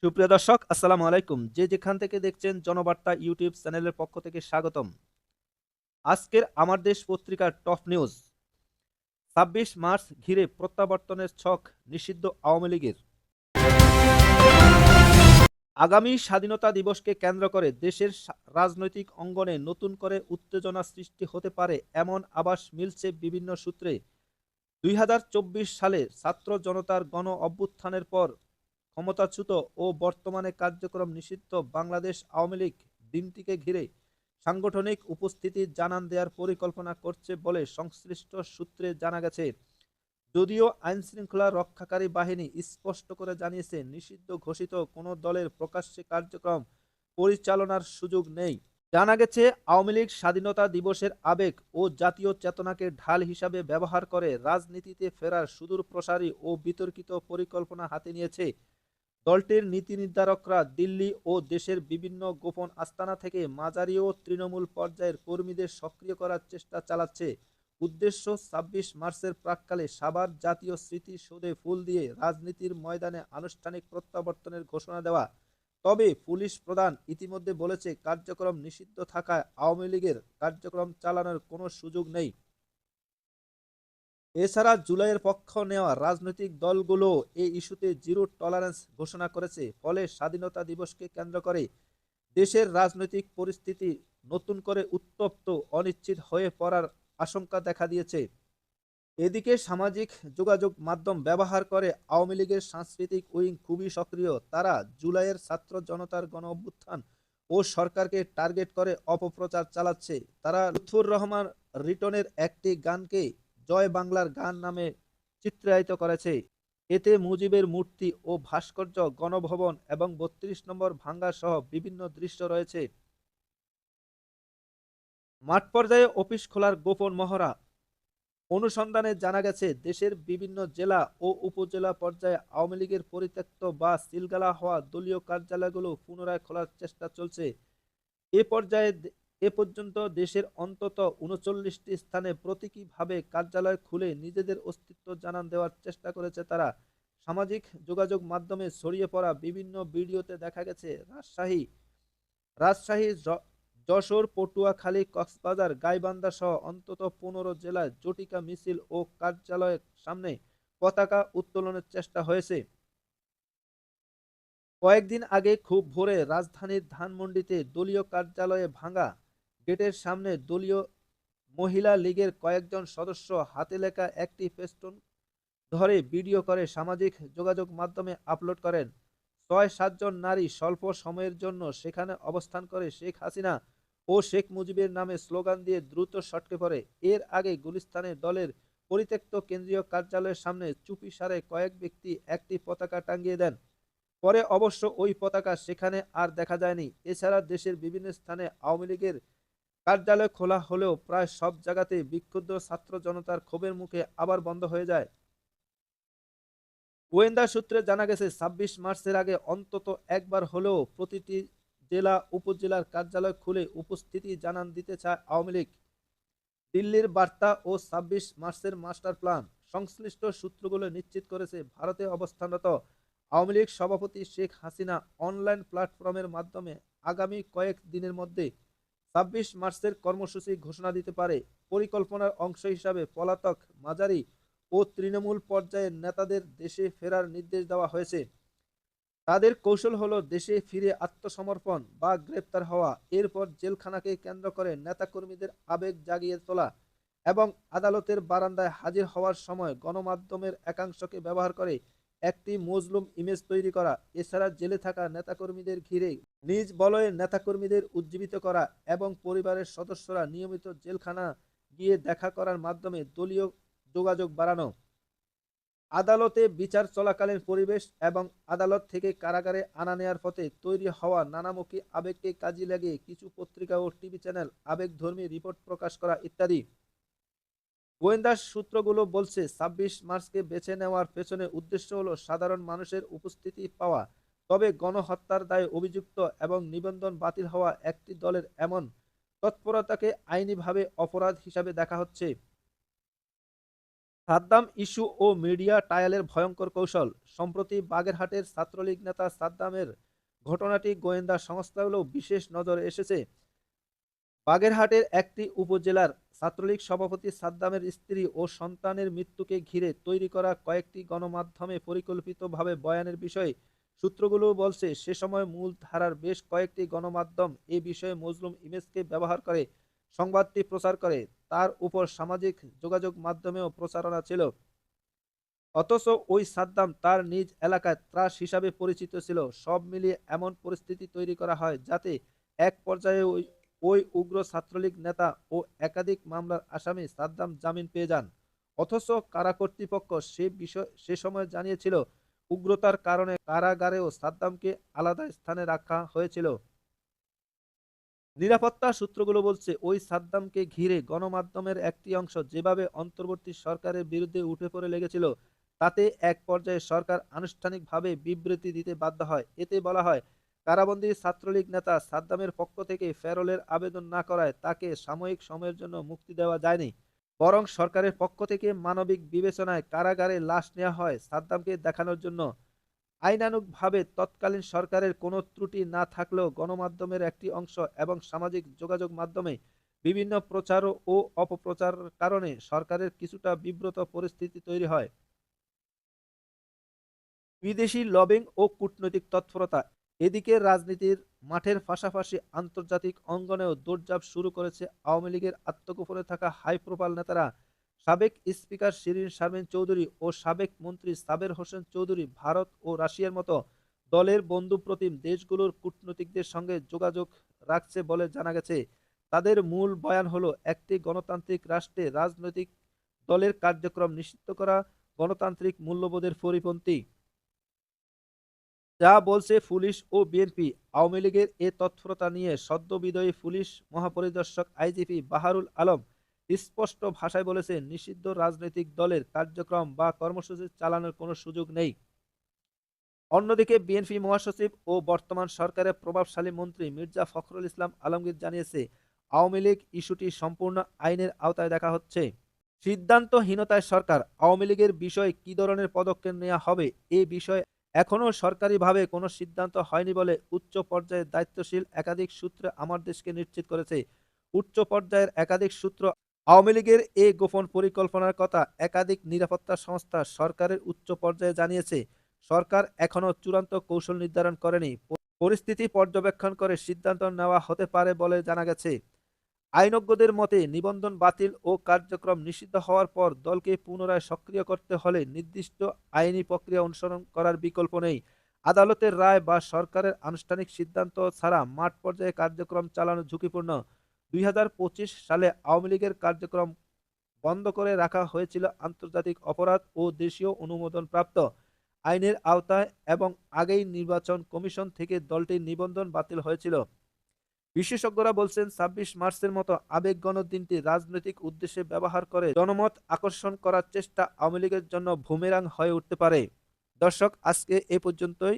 সুপ্রিয় দর্শক, আসসালামু আলাইকুম। যে যেখান থেকে দেখছেন জনবার্তা ইউটিউব চ্যানেলের পক্ষ থেকে স্বাগতম। আজকের আমার দেশ পত্রিকার টপ নিউজ। ২৬ মার্চ ঘিরে প্রত্যাবর্তনের ছক নিষিদ্ধ আওয়ামী লীগের। আগামী স্বাধীনতা দিবসকে কেন্দ্র করে দেশের রাজনৈতিক অঙ্গনে নতুন করে উত্তেজনা সৃষ্টি হতে পারে এমন আভাস মিলছে বিভিন্ন সূত্রে। ২০২৪ সালে ছাত্র জনতার গণ অভ্যুত্থানের পর ক্ষমতাচ্যুত ও বর্তমানে কার্যক্রম নিষিদ্ধ বাংলাদেশ আওয়ামী লীগ দিনটিকে ঘিরে সাংগঠনিক উপস্থিতি জানান দেওয়ার পরিকল্পনা করছে বলে সংশ্লিষ্ট সূত্রে জানা গেছে। যদিও আইনশৃঙ্খলা রক্ষাকারী বাহিনী স্পষ্ট করে জানিয়েছে, নিষিদ্ধ ঘোষিত কোনো দলের প্রকাশ্যে কার্যক্রম পরিচালনার সুযোগ নেই। জানা গেছে, আওয়ামী লীগ স্বাধীনতা দিবসের আবেগ ও জাতীয় চেতনাকে ঢাল হিসাবে ব্যবহার করে রাজনীতিতে ফেরার সুদূরপ্রসারী ও বিতর্কিত পরিকল্পনা হাতে নিয়েছে। দলটির নীতি নির্ধারকরা দিল্লি ও দেশের বিভিন্ন গোপন আস্তানা থেকে মাঝারি ও তৃণমূল পর্যায়ের কর্মীদের সক্রিয় করার চেষ্টা চালাচ্ছে। উদ্দেশ্য ২৬ মার্চের প্রাক্কালে সাভার জাতীয় স্মৃতিসৌধে ফুল দিয়ে রাজনীতির ময়দানে আনুষ্ঠানিক প্রত্যাবর্তনের ঘোষণা দেওয়া। তবে পুলিশ প্রধান ইতিমধ্যে বলেছে, কার্যক্রম নিষিদ্ধ থাকায় আওয়ামী লীগের কার্যক্রম চালানোর কোনো সুযোগ নেই। এছাড়া জুলাইয়ের পক্ষ নেওয়া রাজনৈতিক দলগুলো এই ইস্যুতে জিরো টলারেন্স ঘোষণা করেছে। ফলে স্বাধীনতা দিবসকে কেন্দ্র করে দেশের রাজনৈতিক পরিস্থিতি নতুন করে উত্তপ্ত অনিশ্চিত হয়ে পড়ার আশঙ্কা দেখা দিয়েছে। এদিকে সামাজিক যোগাযোগ মাধ্যম ব্যবহার করে আওয়ামী লীগের সাংস্কৃতিক উইং খুবই সক্রিয়। তারা জুলাইয়ের ছাত্র জনতার গণ অভ্যুত্থান ও সরকারকে টার্গেট করে অপপ্রচার চালাচ্ছে। তারা লুৎফুর রহমান রিটনের একটি গানকে জয় বাংলার গান নামে চিত্রায়িত করেছে। এতে মুজিবের মূর্তি ও ভাস্কর্য, গণভবন এবং ৩২ নম্বর ভাঙ্গা সহ বিভিন্ন দৃশ্য রয়েছে। মাঠ পর্যায়ে অফিস খোলার গোপন মহড়া। অনুসন্ধানে জানা গেছে, দেশের বিভিন্ন জেলা ও উপজেলা পর্যায়ে আওয়ামী লীগের পরিত্যক্ত বা সিলগালা হওয়া দলীয় কার্যালয়গুলো পুনরায় খোলার চেষ্টা চলছে। এ পর্যায়ে এ পর্যন্ত দেশের অন্তত ৩৯টি স্থানে প্রতীকীভাবে কার্যালয় খুলে নিজেদের অস্তিত্ব জানান দেওয়ার চেষ্টা করেছে তারা। সামাজিক যোগাযোগ মাধ্যমে ছড়িয়ে পড়া বিভিন্ন ভিডিওতে দেখা গেছে, রাজশাহী, যশোর, পটুয়াখালী, কক্সবাজার, গাইবান্ধা সহ অন্তত ১৫ জেলায় জটিকা মিছিল ও কার্যালয়ের সামনে পতাকা উত্তোলনের চেষ্টা হয়েছে। কয়েকদিন আগে খুব ভোরে রাজধানীর ধানমন্ডিতে দলীয় কার্যালয়ে ভাঙা গেটের সামনে দলীয় মহিলা লীগের কয়েকজন সদস্য হাতে লেখা একটি ফেস্টুন ধরে ভিডিও করে সামাজিক যোগাযোগ মাধ্যমে আপলোড করেন। ৬-৭ জন নারী স্বল্প সময়ের জন্য সেখানে অবস্থান করে শেখ হাসিনা ও শেখ মুজিবের নামে স্লোগান দিয়ে দ্রুত সটকে পড়ে। এর আগে গুলিস্তানে দলের পরিত্যক্ত কেন্দ্রীয় কার্যালয়ের সামনে চুপিসারে কয়েক ব্যক্তি একটি পতাকা টাঙিয়ে দেন। পরে অবশ্য ওই পতাকা সেখানে আর দেখা যায়নি। এছাড়া দেশের বিভিন্ন স্থানে আওয়ামী লীগের কার্যালয় খোলা হলেও প্রায় সব জায়গাতেই বিক্ষুব্ধ ছাত্র জনতার ক্ষোভের মুখে আবার বন্ধ হয়ে যায়। গোয়েন্দা সূত্রে জানা গেছে, ২৬ মার্চের আগে অন্তত একবার হলেও প্রতিটি জেলা উপজেলার কার্যালয় খুলে উপস্থিতি জানান দিতে চায় আওয়ামী লীগ। দিল্লির বার্তা ও ২৬ মার্চের মাস্টার প্ল্যান। সংশ্লিষ্ট সূত্রগুলো নিশ্চিত করেছে, ভারতে অবস্থানরত আওয়ামী লীগ সভাপতি শেখ হাসিনা অনলাইন প্ল্যাটফর্মের মাধ্যমে আগামী কয়েক দিনের মধ্যে ২৬ মার্চের কর্মসূচি ঘোষণা দিতে পারে। পরিকল্পনার অংশ হিসাবে পলাতক মাঝারি ও তৃণমূল পর্যায়ের নেতাদের দেশে ফেরার নির্দেশ দেওয়া হয়েছে। তাদের কৌশল হলো দেশে ফিরে আত্মসমর্পণ বা গ্রেপ্তার হওয়া, এরপর জেলখানাকে কেন্দ্র করে নেতাকর্মীদের আবেগ জাগিয়ে তোলা এবং আদালতের বারান্দায় হাজির হওয়ার সময় গণমাধ্যমের একাংশকে ব্যবহার করে একটি মজলুম ইমেজ তৈরি করা। এছাড়া জেলে থাকা নেতাকর্মীদের ঘিরে নিজ বলয়ে নেতাকর্মীদের উজ্জীবিত করা এবং পরিবারের সদস্যরা নিয়মিত জেলখানা গিয়ে দেখা করার মাধ্যমে দলীয় যোগাযোগ বাড়ানো। আদালতে বিচার চলাকালীন পরিবেশ এবং আদালত থেকে কারাগারে আনা নেয়ার পথে তৈরি হওয়া নানামুখী আবেগকে কাজে লাগিয়ে কিছু পত্রিকা ও টিভি চ্যানেল আবেগধর্মী রিপোর্ট প্রকাশ করা ইত্যাদি। গোয়েন্দা সূত্রগুলো বলছে, ২৬ মার্চকে বেছে নেওয়ার পেছনে উদ্দেশ্য হলো সাধারণ মানুষের উপস্থিতি পাওয়া। তবে গণহত্যার দায়ে অভিযুক্ত এবং নিবন্ধন বাতিল হওয়া একটি দলের এমন তৎপরতাকে আইনিভাবে অপরাধ হিসাবে দেখা হচ্ছে। সাদ্দাম ইস্যু ও মিডিয়া ট্রায়ালের ভয়ঙ্কর কৌশল। সম্প্রতি বাগেরহাটের ছাত্রলীগ নেতা সাদ্দামের ঘটনাটি গোয়েন্দা সংস্থাগুলো বিশেষ নজরে এসেছে। বাগেরহাটের একটি উপজেলার ছাত্রলীগ সভাপতি সাদ্দামের স্ত্রী ও সন্তানের মৃত্যুকে ঘিরে তৈরি করা কয়েকটি গণমাধ্যমে পরিকল্পিতভাবে বয়ানের বিষয়ে সূত্রগুলো বলছে, সে সময় মূল ধারার বেশ কয়েকটি গণমাধ্যম এ বিষয়ে মজলুম ইমেজকে ব্যবহার করে সংবাদটি প্রচার করে। তার উপর সামাজিক যোগাযোগ মাধ্যমেও প্রচারণা ছিল। অথচ ওই সাদ্দাম তার নিজ এলাকায় ত্রাস হিসাবে পরিচিত ছিল। সব মিলিয়ে এমন পরিস্থিতি তৈরি করা হয় যাতে এক পর্যায়ে ওই ওই উগ্র ছাত্রলীগ নেতা ও একাধিক মামলার আসামি সাদ্দাম জামিন পেয়ে যান। অথচ কারা কর্তৃপক্ষ সে সময় জানিয়েছিল উগ্রতার কারণে কারাগারেও সাদ্দামকে আলাদা স্থানে রাখা হয়েছিল। নিরাপত্তা সূত্রগুলো বলছে, ওই সাদ্দামকে ঘিরে গণমাধ্যমের একটি অংশ যেভাবে অন্তর্বর্তী সরকারের বিরুদ্ধে উঠে পড়ে লেগেছিল, তাতে এক পর্যায়ে সরকার আনুষ্ঠানিকভাবে বিবৃতি দিতে বাধ্য হয়। এতে বলা হয়, কারাবন্দী ছাত্রলীগ নেতা সাদ্দামের পক্ষ থেকে ফেরলের আবেদন না করায় তাকে সাময়িক সময়ের জন্য মুক্তি দেওয়া যায়নি, বরং সরকারের পক্ষ থেকে মানবিক বিবেচনায় কারাগারে লাশ নেওয়া হয় সাদ্দামকে দেখানোর জন্য। আইনানুগভাবে তৎকালীন সরকারের কোনো ত্রুটি না থাকলেও গণমাধ্যমের একটি অংশ এবং সামাজিক যোগাযোগ মাধ্যমে বিভিন্ন প্রচার ও অপপ্রচার কারণে সরকারের কিছুটা বিব্রত পরিস্থিতি তৈরি হয়। বিদেশি লবিং ও কূটনৈতিক তৎপরতা। এদিকে রাজনীতির মাঠের পাশাপাশি আন্তর্জাতিক অঙ্গনেও দৌড়ঝাঁপ শুরু করেছে আওয়ামী লীগের আত্মগোপনে থাকা হাই প্রোফাইল নেতারা। সাবেক স্পিকার শিরীন শারমিন চৌধুরী ও সাবেক মন্ত্রী সাবের হোসেন চৌধুরী ভারত ও রাশিয়ার মতো দলের বন্ধুপ্রতিম দেশগুলোর কূটনীতিকদের সঙ্গে যোগাযোগ রাখছে বলে জানা গেছে। তাদের মূল বয়ান হলো, একটি গণতান্ত্রিক রাষ্ট্রে রাজনৈতিক দলের কার্যক্রম নিষিদ্ধ করা গণতান্ত্রিক মূল্যবোধের পরিপন্থী। যা বলছে পুলিশ ও বিএনপি। আওয়ামী লীগের এ তৎপরতা নিয়ে সদ্য বিদায়ী পুলিশ মহাপরিদর্শক আইজিপি বাহারুল আলম স্পষ্ট ভাষায় বলেছেন, নিষিদ্ধ রাজনৈতিক দলের কার্যক্রম বা কর্মসূচি চালানোর কোনো সুযোগ নেই। অন্যদিকে বিএনপি মহাসচিব ও বর্তমান সরকারের প্রভাবশালী মন্ত্রী মির্জা ফখরুল ইসলাম আলমগীর জানিয়েছে, আওয়ামী লীগ ইস্যুটি সম্পূর্ণ আইনের আওতায় দেখা হচ্ছে। সিদ্ধান্তহীনতায় সরকার। আওয়ামী লীগের বিষয়ে কি ধরনের পদক্ষেপ নেওয়া হবে এ বিষয়ে এখনও সরকারিভাবে কোনো সিদ্ধান্ত হয়নি বলে উচ্চ পর্যায়ের দায়িত্বশীল একাধিক সূত্র আমার দেশকে নিশ্চিত করেছে। উচ্চ পর্যায়ের একাধিক সূত্র আওয়ামী লীগের এ গোপন পরিকল্পনার কথা একাধিক নিরাপত্তা সংস্থা সরকারের উচ্চ পর্যায়ে জানিয়েছে। সরকার এখনও চূড়ান্ত কৌশল নির্ধারণ করেনি। পরিস্থিতি পর্যবেক্ষণ করে সিদ্ধান্ত নেওয়া হতে পারে বলে জানা গেছে। আইনজ্ঞদের মতে, নিবন্ধন বাতিল ও কার্যক্রম নিষিদ্ধ হওয়ার পর দলকে পুনরায় সক্রিয় করতে হলে নির্দিষ্ট আইনি প্রক্রিয়া অনুসরণ করার বিকল্প নেই। আদালতের রায় বা সরকারের আনুষ্ঠানিক সিদ্ধান্ত ছাড়া মাঠ পর্যায়ে কার্যক্রম চালানো ঝুঁকিপূর্ণ। ২০২৫ সালে আওয়ামী লীগের কার্যক্রম বন্ধ করে রাখা হয়েছিল আন্তর্জাতিক অপরাধ ও দেশীয় অনুমোদনপ্রাপ্ত আইনের আওতায় এবং আগেই নির্বাচন কমিশন থেকে দলটির নিবন্ধন বাতিল হয়েছিল। বিশেষজ্ঞরা বলছেন, ২৬ মার্চের মতো আবেগঘন দিনটি রাজনৈতিক উদ্দেশ্যে ব্যবহার করে জনমত আকর্ষণ করার চেষ্টা আওয়ামী লীগের জন্য বুমেরাং হয়ে উঠতে পারে। দর্শক, আজকে এ পর্যন্তই।